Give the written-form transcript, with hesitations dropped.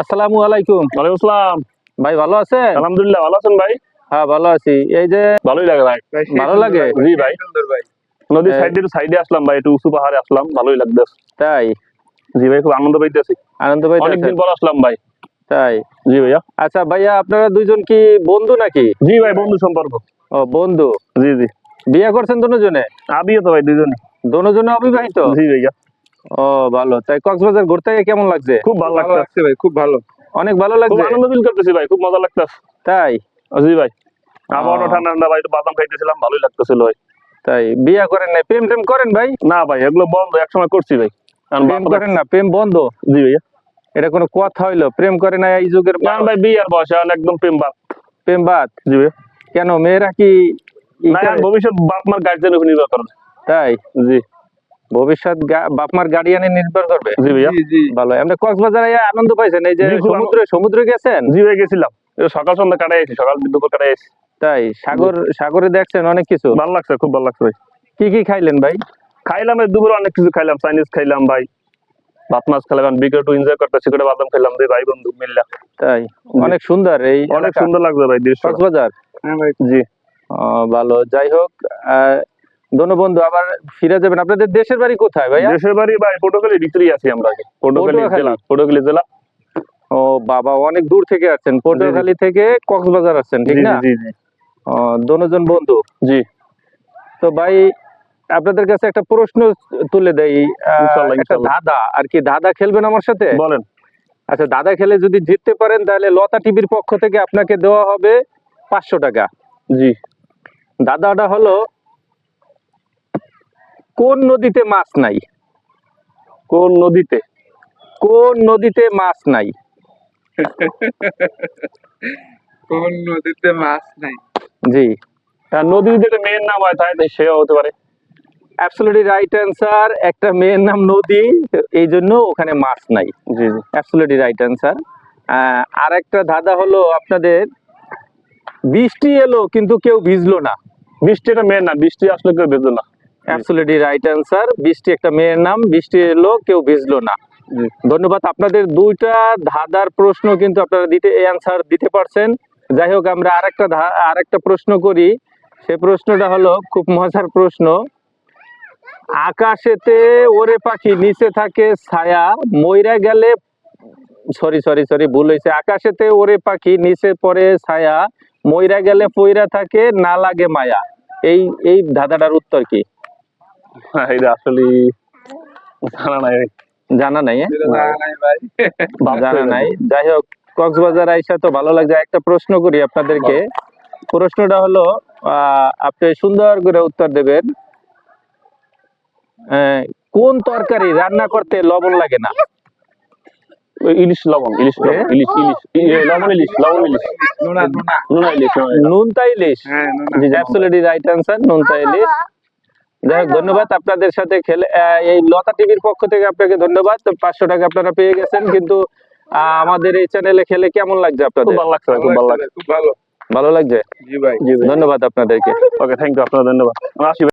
আসসালামু আলাইকুম। ওয়ালাইকুম আসসালাম। ভাই ভালো আছেন? আলহামদুলিল্লাহ, ভালো আছেন ভাই? হ্যাঁ ভালো আছি। এই যে ভালোই লাগে ভাই। ভালো লাগে? জি ভাই। নদীর সাইডে আসলাম ভাই, একটু উঁচু পাহাড়ে আসলাম, ভালোই লাগতেছে। তাই? জি ভাই, খুব আনন্দ পাইতেছি। আনন্দ পাইতেছেন? অনেকদিন পর আসলাম ভাই। তাই? জি ভাইয়া। আচ্ছা ভাইয়া, আপনারা দুইজন কি বন্ধু নাকি? জি ভাই, বন্ধু সম্পর্ক। ও বন্ধু। জি জি। বিয়ে করছেন দুজনে? আমিও তো ভাই, দুজনে। দুজনে অবিবাহিত? জি ভাইয়া। ও ভালো। তাই কক্সবাজার ঘুরতে গিয়ে কেমন লাগছে? খুব ভালো লাগছে ভাই, খুব ভালো। অনেক ভালো খুব লাগছে? আনন্দ ফিল করতেছি ভাই, খুব মজা লাগতেছে। তাই? জি ভাই। আবহাওয়াটা ঠান্ডা ঠান্ডা ভাই, একটু বাদাম খাইতেছিলাম, ভালোই লাগতেছিল ভাই। তাই বিয়ে করেন নাই? প্রেম টেম করেন ভাই? না ভাই, এগুলো বন্ধ, একসময় করছি ভাই। প্রেম করেন না? প্রেম বন্ধ? জি ভাইয়া। এটা কোনো কথা হইলো? প্রেম করে না এই যুগের ভাই বিয়ে আর বয়স একদম প্রেম বাদ। প্রেম বাদ? জি ভাইয়া। কেন, মেয়েরা কি ভবিষ্যৎ বাপ মার গার্জেনের উপর নির্ভর করে। তাই? জি। ভবিষ্যৎ বাপ মার গার্ডিয়ানে নির্ভর করবে? জি ভাইয়া। ভালো। আপনি কক্সবাজারে আনন্দ পাইছেন? এই যে সমুদ্রে গেছেন? জি ভাই, গেছিলাম। সকাল সন্ধ্যা কাটাই আছি, সকাল দুপুর কাটাই আছি। তাই? সাগরে দেখছেন অনেক কিছু? ভালো লাগছে, খুব ভালো লাগছে ভাই। কি কি খাইলেন ভাই? খাইলাম দুপুরে অনেক কিছু খাইলাম, চাইনিজ খাইলাম ভাই, ভাত মাছ খাইলাম, বিকেল একটু এনজয় করতেছি, করে বাদাম খাইলাম ভাই বন্ধু মিললাম। তাই? অনেক সুন্দর এই অনেক সুন্দর লাগছে ভাই দৃশ্য। কক্সবাজার? হ্যাঁ ভাই। জি। ভালো। যাই হোক, বন্ধু আবার ফিরে যাবেন। আপনাদের দেশের বাড়ি কোথায় ভাই? দেশের বাড়ি ভাই পটুয়াখালীর ভিতরেই আছি আমরা। পটুয়াখালী জেলা। ও বাবা, অনেক দূর থেকে আসছেন। পটুয়াখালী থেকে কক্সবাজার আসছেন, ঠিক না? জি জি। দুজন বন্ধু। জি। তো ভাই, আপনাদের কাছে একটা প্রশ্ন তুলে দেই। একটা ধাঁধা আর কি। ধাঁধা খেলবেন আমার সাথে? বলেন। আচ্ছা, ধাঁধা খেলে যদি জিততে পারেন তাহলে লতা টিভির পক্ষ থেকে আপনাকে দেওয়া হবে 500 টাকা। জি। ধাঁধাটা হলো, কোন নদীতে মাছ নাই? কোন নদীতে? কোন নদীতে মাছ নাই? কোন নদীতে মাছ নাই? জি। নদী যদি মেয়ের নাম হয় তাই সেও হতে পারে। Absolutely right answer. একটা মেয়ের নাম নদী, এই জন্য ওখানে মাছ নাই। জি জি। Absolutely right answer. আর একটা ধাঁধা হলো আপনাদের, বৃষ্টি এলো কিন্তু কেউ ভিজলো না। বৃষ্টি একটা মেয়ের নাম, বৃষ্টি আসলে কেউ ভিজলো না। Absolutely right answer. বৃষ্টি একটা মেয়ের নাম, বৃষ্টি এলো কেউ ভিজলো না। ধন্যবাদ। আপনাদের দুইটা ধাঁধার প্রশ্ন কিন্তু আপনারা অ্যান্সার দিতে পারছেন। যাই হোক, আমরা আরেকটা প্রশ্ন করি। সেই প্রশ্নটা হলো খুব মজার প্রশ্ন। আকাশেতে ওরে পাখি, নিচে থাকে ছায়া, মইরা গেলে সরি ভুল হয়েছে। আকাশেতে ওরে পাখি, নিচে পড়ে ছায়া, মইরা গেলে পইরা থাকে, না লাগে মায়া। এই ধাঁধাটার উত্তর কি? এটা আসলে জানা নাই। জানা নাই? ভাই জানা নাই। যাই হোক, কক্সবাজার আইসা তো ভালো লাগছে। একটা প্রশ্ন করি আপনাদেরকে। প্রশ্নটা হলো, আপনি সুন্দর করে উত্তর দেবেন। কোন তরকারি রান্না করতে লবণ লাগে না? ইলিশ লবণ, ইলিশ লবণ, ইলিশ ইলিশ লবণ, ইলিশ লবণ, ইলিশ নুনা ইলিশ, নুনতা ইলিশ। জি, অ্যাবসলিউটলি রাইট অ্যান্সার, নুনতা ইলিশ। যাই হোক, ধন্যবাদ। আপনাদের সাথে খেলে এই লতা টিভির পক্ষ থেকে আপনাকে ধন্যবাদ। 500 টাকা আপনারা পেয়ে গেছেন। কিন্তু আমাদের এই চ্যানেলে খেলে কেমন লাগছে আপনাদের? খুব ভালো লাগছে, খুব ভালো লাগছে। খুব ভালো। ভালো লাগছে? জি ভাই। ধন্যবাদ আপনাদেরকে। ওকে, থ্যাংক ইউ, আপনার ধন্যবাদ। আসি।